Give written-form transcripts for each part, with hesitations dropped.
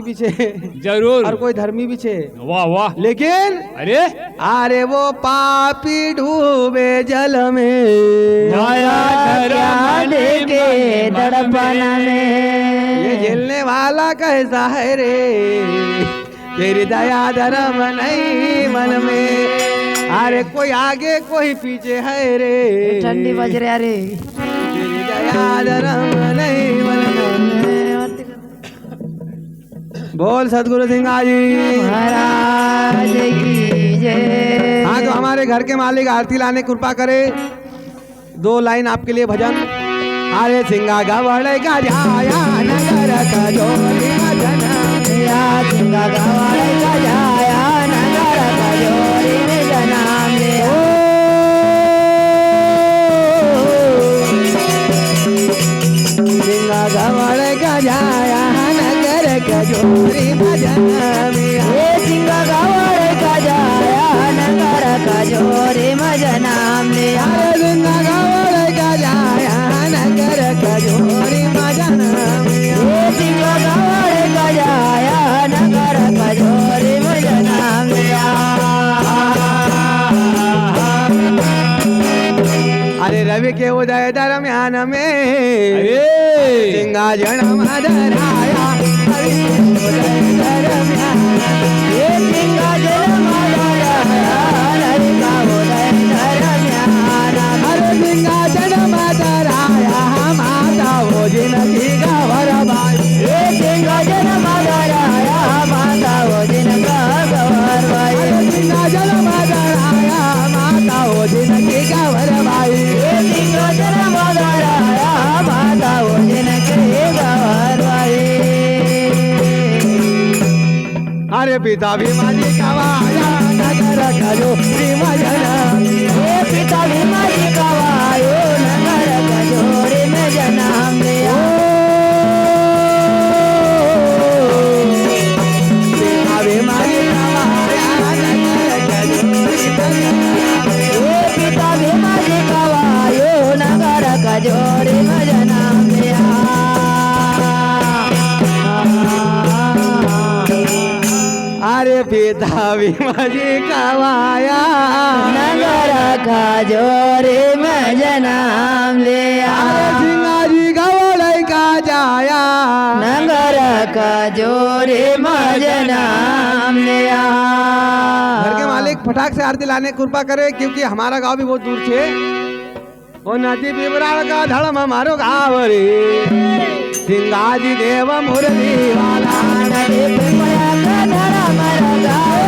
भी छे जरूर। और कोई धर्मी भी छे। वाह वाह। लेकिन अरे अरे वो पापी डूबे जल में नया धर्म के दड़पन में ये झेलने वाला कैसा है रे, तेरी दया धर्म नहीं मन में। अरे कोई आगे कोई पीछे है रे, ठंडी बज रहा रे। तेरी दया धर्म नहीं मन में। बोल सतगुरु सिंह जी महाराज की जय। हाँ तो हमारे घर के मालिक आरती लाने कृपा करे। 2 लाइन आपके लिए भजन। अरे सिंगा गवड़ का जाया नगर का जोरी भजन, या सिंगा गवाड़े का जाया नगर का जोरी में जनाम लिया। सिंगा गवड़ का जाया नगर का जोरी भजन मिया। ये सिंगा गवाड़े का जाया नगर का जोरी में जनाम लिया। अरे सिंगा गवड़ का जाया नगर का जोरी भजन मिया। ये सिंगा गवाड़े का जाया नगर का जोरी में जनाम लिया। अरे रवि के उदय दरम्यान में अरे सिंगा जन्म धराया, रवि के उदय दरम्यान ये सिंगा जन्म धराया, रवि का उदय दरम्यान। अरे सिंगा जन्म धराया, माता वो जिनकी गवर भाई। ये सिंगा जन्म धराया, माता वो जिनका गवर भाई। अरे सिंगा जन्म धराया, माता वो जिनकी गवर भाई। ये सिंगा जन्म धराया, माता वो जिनके गवर भाई। अरे पिता भीमा जी कवाया नगर का जो भीमजन। ये पिता भीमा जी का वायु नगर का जोरी में जन्म लिया। पिता भीमा जी कवाया नगर का जो भीमजन। ये पिता भीमा जी का वायु नगर का जोरी में जन्म लिया। अरे पिता भीमा जी कवाया नगर का जोरी में जन्म लिया। अरे सिंगा जी गवड़ का जाया नगर का जोरी में जन्म लिया। घर के मालिक फटाक से आरती लाने की कृपा करे, क्योंकि हमारा गांव भी बहुत दूर छे। ओ नदी बिबराल का धर्म मारो गाँव रे, सिंगाजी देव मुरली वाला। नदी पिपरा का धर्म गाओ,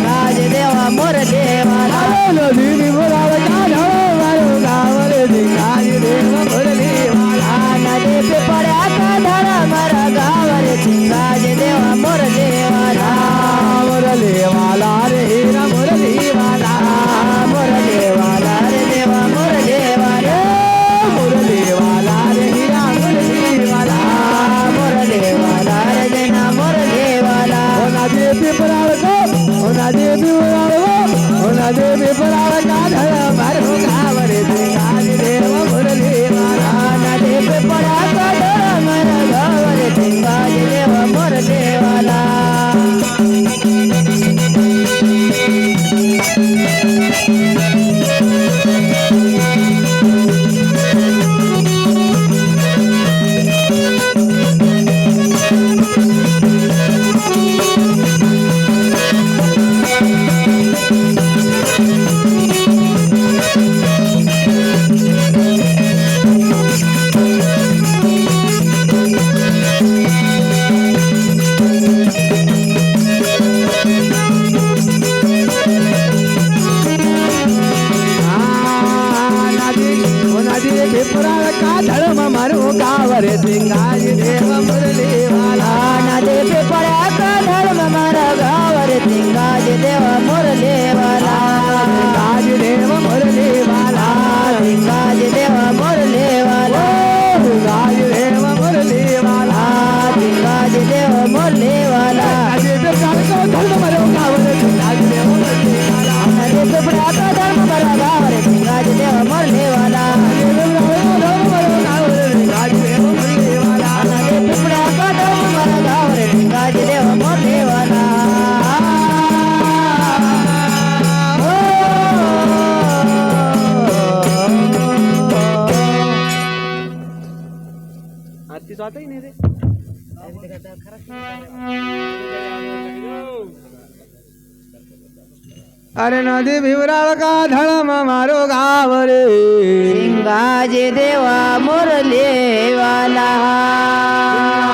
राज देवा मोर देवाला। नदी बिबराल का धर्म मारो गाँव रे, सिंगाजी देव मुरली वाला। नदी पिपरा का धर्म गाओ रे, सिंगाज देवा मोर देवाला। मुरली वाला रे हीरा मुरली वाला। मोर देवाला रे देवा मोर देवाला। मुरली वाला रे हीरा मुरली वाला। मोर देवाला रे देना मोर देवाला। ओ नदी बिबराल को, ओ नदी बिबराल को, ओ नदी बिबराल का धर्म मारो गाँव रे, सिंगाजी देव मुरली वाला। नदी पिपरा का धर्म गाओ रे, सिंगाज देवा मोर देवाला। अरे नदी भिवराळ का धळम मारो गाव रे सिंगाजी देवा मुरलीवाला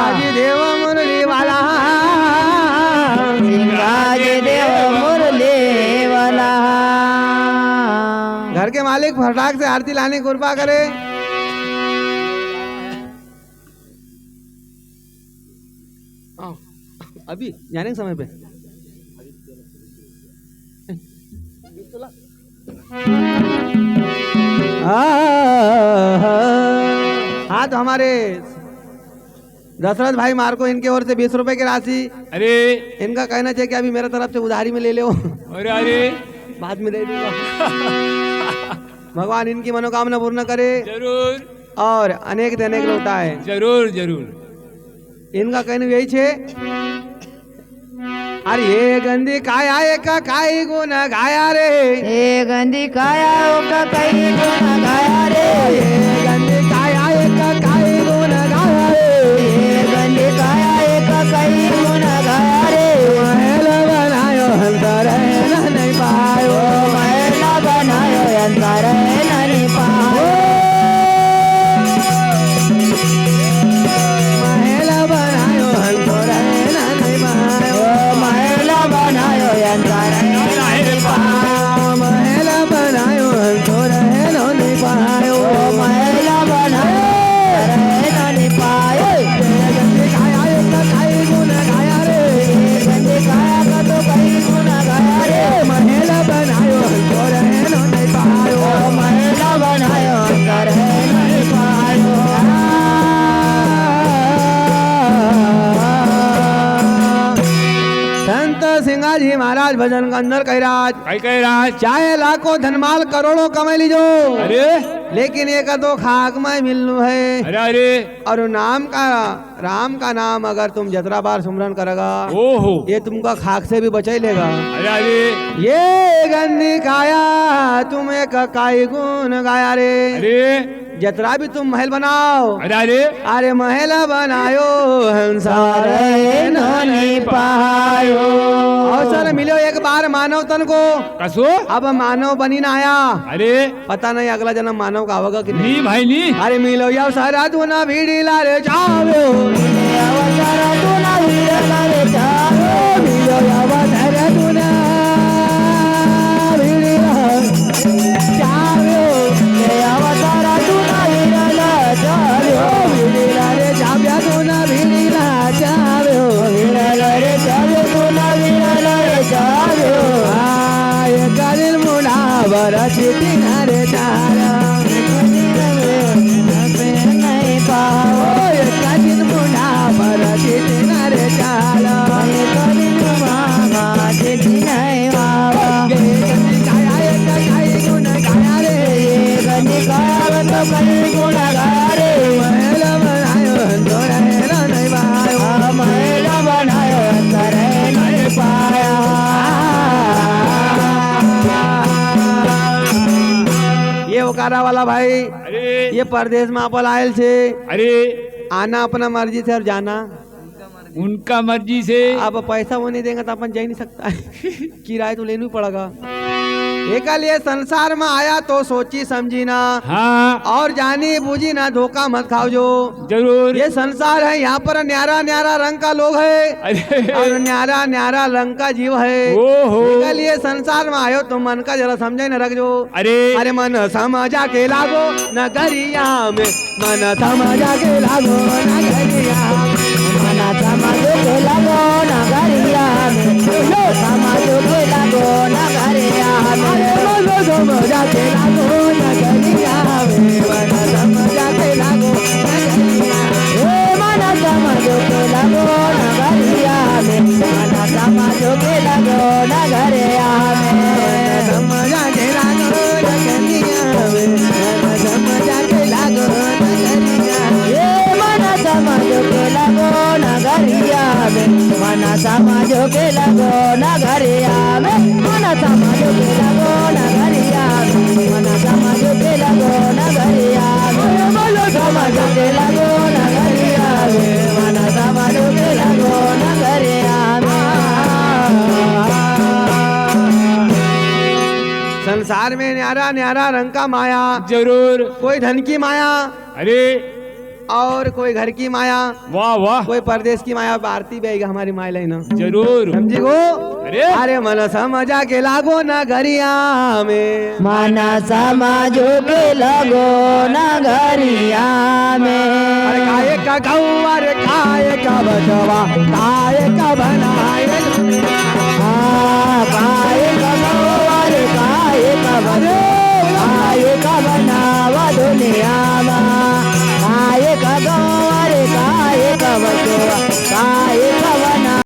आजी देव मुरली वाला सिंगाजी देव मुरलीवाला घर के मालिक फटाक से आरती लाने की कृपा करे। आओ, अभी जाने के समय पे हाँ तो हमारे दशरथ भाई मार्को इनके ओर से 20 रुपए की राशि अरे इनका कहना चाहिए कि अभी मेरे तरफ से उधारी में ले लो, अरे अरे बाद में दे दूंगा। भगवान इनकी मनोकामना पूर्ण करे जरूर और अनेक देने के लौटा है। जरूर जरूर इनका कहना यही छे अरे ये गंदी काया का काई गुण गाया रे ए गंदी काया का कई गुण गाया रे ये गंदी काया का काई गुण गाया रे ए गंदी काया का कई गुण गाया रे महल बनायो अंतर नहीं पायो महिला बनायो अंतर नहीं पायो महल बनायो अंतर नहीं पायो महिला बनायो अंतर नहीं पायो महल बनायो अंतर नहीं पायो महिला बनायो नहीं पायो गंदी काया का काई गुण गाया रे गंदी काया का तो कई गुण गाया रे महल बनायो अंतर नहीं पायो महिला बनायो अंतर नहीं पायो संत सिंगाजी महाराज भजन का अंदर कह राज काय राज चाहे लाखों धनमाल करोड़ों कमा लीजो अरे लेकिन एक तो खाक में मिलनु है अरे अरे और राम का नाम अगर तुम जतरा बार सुमरन करेगा ओहो ये तुमका खाक से भी बचा लेगा। अरे अरे ये गंदी काया तुम एक काई गुण गाया रे अरे जतरा भी तुम महल बनाओ अरे अरे अरे महल बनायो हंसार नहीं पायो अवसर मिलो एक बार मानव तन को कसो अब मानव बनी ना आया अरे पता नहीं अगला जन्म मानव का होगा कि नहीं। नी भाई नी अरे मिलो या सारा तू ना भीड़ी ला रे जाओ अवसर तू ना वीरला रे जाओ मिलो या सारा तू ना भीड़ी ला जाओ अवसर तू ना वीरला जाओ भीड़ी ला रे जाओ तू ना भीड़ी ला जाओ वीरला रे जाओ तू ना वीरला रे जाओ आय कादिल मुना बरसी तिनारे तारा नहीं पाओ ओय कादिल मुना बरसी तिनारे तारा मामा चिट्ठी नहीं बाबा काया का काई गुण गाया रे गंदी काया तो कई गुण गाया रे महल बनायो तोरा नहीं पायो महिला बनायो अंतर नहीं पाया ये उकारा वाला भाई अरे ये परदेश में आपल आयल छे अरे आना अपना मर्जी से और जाना उनका मर्जी से अब पैसा वो नहीं देंगे तो अपन जा ही नहीं सकता किराया तो लेना ही पड़ेगा। एक लिए संसार में आया तो सोची समझी ना हाँ और जानी बूझी ना धोखा मत खाओ जो जरूर ये संसार है यहाँ पर न्यारा न्यारा रंग का लोग है अरे और न्यारा न्यारा रंग का जीव है। ओहो एक लिए संसार में आयो तो मन का जरा समझे न रख जो अरे अरे मन समझा के लागो न गरिया में मन समझा के लागो न गरिया में मना समाजो के लगो नगरिया में समाजो के लगो नगरिया में मन समझा के लागो न गरिया में मन समझा के लागो न गरिया मना समाजो के लगो नगरिया में मना समाजो के लगो नगरिया में समझा के लागो न गरिया में मन समझा के लागो न गरिया मना समाजो के लगो नगरिया में मना समाजो के लगो नगरिया में मना समाजो के लगो नगरिया में मना समाजो के लगो नगरिया में मना समाजो के लगो नगरिया में मना समाजो के लगो संसार में न्यारा न्यारा रंग का माया, जरूर। कोई धन की माया अरे और कोई घर की माया, वाह वाह, कोई परदेश की माया। भारती बेगा हमारी माया लेना जरूर। समझी गो। अरे अरे मन समझा के लागो नगरिया में, मन समझो के लगो नगरिया अरे में। खाए का गौ, अरे खाए का बचवा, खाए